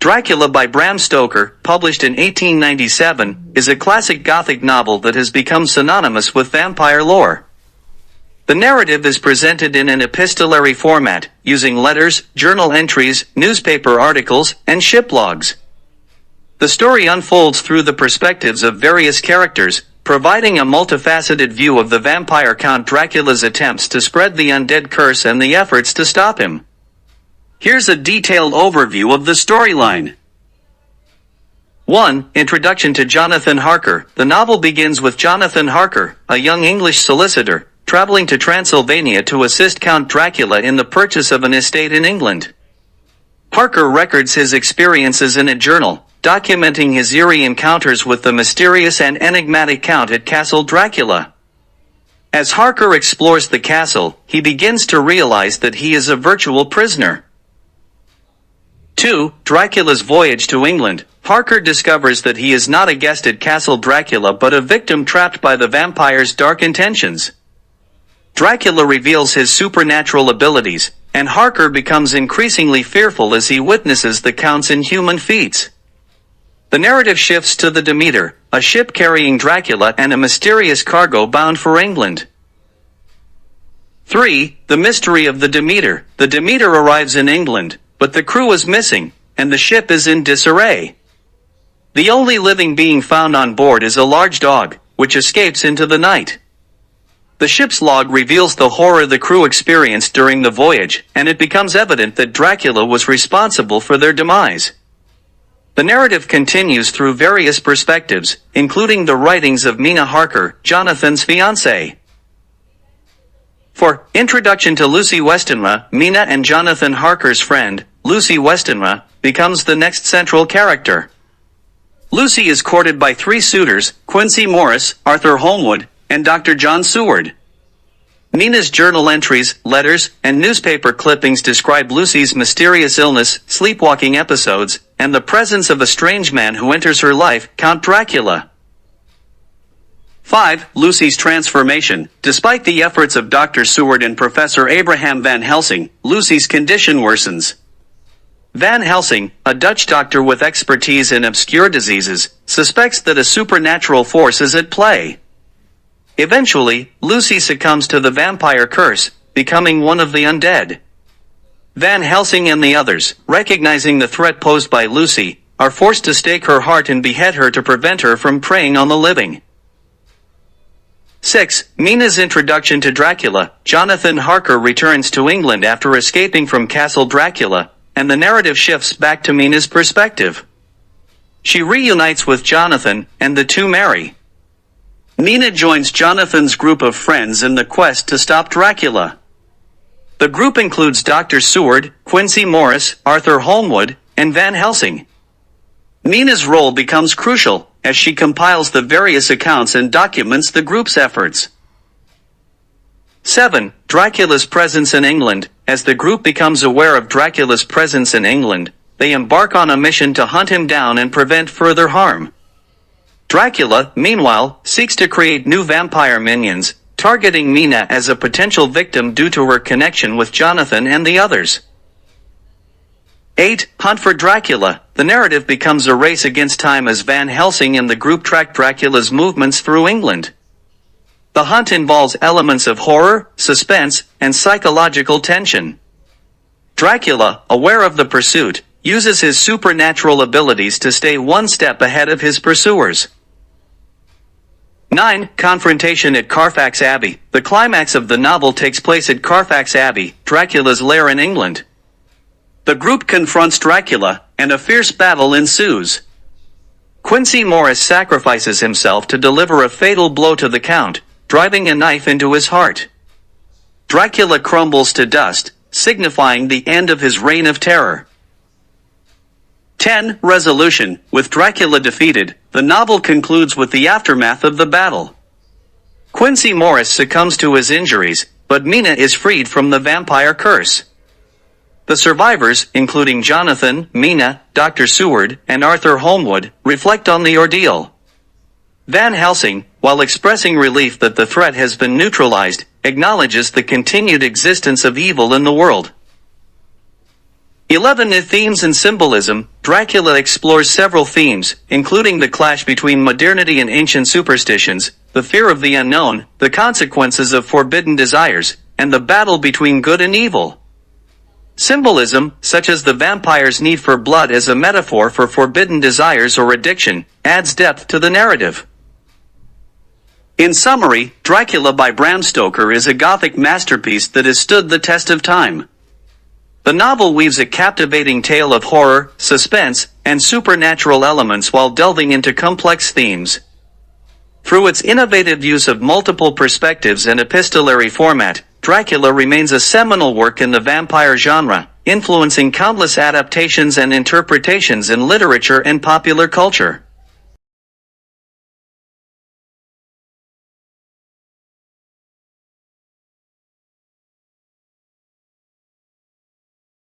Dracula by Bram Stoker, published in 1897, is a classic Gothic novel that has become synonymous with vampire lore. The narrative is presented in an epistolary format, using letters, journal entries, newspaper articles, and ship logs. The story unfolds through the perspectives of various characters, providing a multifaceted view of the vampire Count Dracula's attempts to spread the undead curse and the efforts to stop him. Here's a detailed overview of the storyline. 1. Introduction to Jonathan Harker. The novel begins with Jonathan Harker, a young English solicitor, traveling to Transylvania to assist Count Dracula in the purchase of an estate in England. Harker records his experiences in a journal, documenting his eerie encounters with the mysterious and enigmatic Count at Castle Dracula. As Harker explores the castle, he begins to realize that he is a virtual prisoner. 2. Dracula's voyage to England. Harker discovers that he is not a guest at Castle Dracula but a victim trapped by the vampire's dark intentions. Dracula reveals his supernatural abilities, and Harker becomes increasingly fearful as he witnesses the Count's inhuman feats. The narrative shifts to the Demeter, a ship carrying Dracula and a mysterious cargo bound for England. 3. The mystery of the Demeter. The Demeter arrives in England, but the crew is missing, and the ship is in disarray. The only living being found on board is a large dog, which escapes into the night. The ship's log reveals the horror the crew experienced during the voyage, and it becomes evident that Dracula was responsible for their demise. The narrative continues through various perspectives, including the writings of Mina Harker, Jonathan's fiancée. 4. Introduction to Lucy Westenra. Mina and Jonathan Harker's friend, Lucy Westenra, becomes the next central character. Lucy is courted by three suitors, Quincy Morris, Arthur Holmwood, and Dr. John Seward. Mina's journal entries, letters, and newspaper clippings describe Lucy's mysterious illness, sleepwalking episodes, and the presence of a strange man who enters her life, Count Dracula. 5. Lucy's transformation. Despite the efforts of Dr. Seward and Professor Abraham Van Helsing, Lucy's condition worsens. Van Helsing, a Dutch doctor with expertise in obscure diseases, suspects that a supernatural force is at play. Eventually, Lucy succumbs to the vampire curse, becoming one of the undead. Van Helsing and the others, recognizing the threat posed by Lucy, are forced to stake her heart and behead her to prevent her from preying on the living. 6. Mina's introduction to Dracula. Jonathan Harker returns to England after escaping from Castle Dracula, and the narrative shifts back to Mina's perspective. She reunites with Jonathan, and the two marry. Mina joins Jonathan's group of friends in the quest to stop Dracula. The group includes Dr. Seward, Quincy Morris, Arthur Holmwood, and Van Helsing. Mina's role becomes crucial, as she compiles the various accounts and documents the group's efforts. 7. Dracula's presence in England. As the group becomes aware of Dracula's presence in England, they embark on a mission to hunt him down and prevent further harm. Dracula, meanwhile, seeks to create new vampire minions, targeting Mina as a potential victim due to her connection with Jonathan and the others. 8. Hunt for Dracula. The narrative becomes a race against time as Van Helsing and the group track Dracula's movements through England. The hunt involves elements of horror, suspense, and psychological tension. Dracula, aware of the pursuit, uses his supernatural abilities to stay one step ahead of his pursuers. 9. Confrontation at Carfax Abbey. The climax of the novel takes place at Carfax Abbey, Dracula's lair in England. The group confronts Dracula, and a fierce battle ensues. Quincy Morris sacrifices himself to deliver a fatal blow to the Count, driving a knife into his heart. Dracula crumbles to dust, signifying the end of his reign of terror. 10. Resolution. With Dracula defeated, the novel concludes with the aftermath of the battle. Quincy Morris succumbs to his injuries, but Mina is freed from the vampire curse. The survivors, including Jonathan, Mina, Dr. Seward, and Arthur Holmwood, reflect on the ordeal. Van Helsing, while expressing relief that the threat has been neutralized, acknowledges the continued existence of evil in the world. 11. Themes and symbolism. Dracula explores several themes, including the clash between modernity and ancient superstitions, the fear of the unknown, the consequences of forbidden desires, and the battle between good and evil. Symbolism, such as the vampire's need for blood as a metaphor for forbidden desires or addiction, adds depth to the narrative. In summary, Dracula by Bram Stoker is a Gothic masterpiece that has stood the test of time. The novel weaves a captivating tale of horror, suspense, and supernatural elements while delving into complex themes. Through its innovative use of multiple perspectives and epistolary format, Dracula remains a seminal work in the vampire genre, influencing countless adaptations and interpretations in literature and popular culture.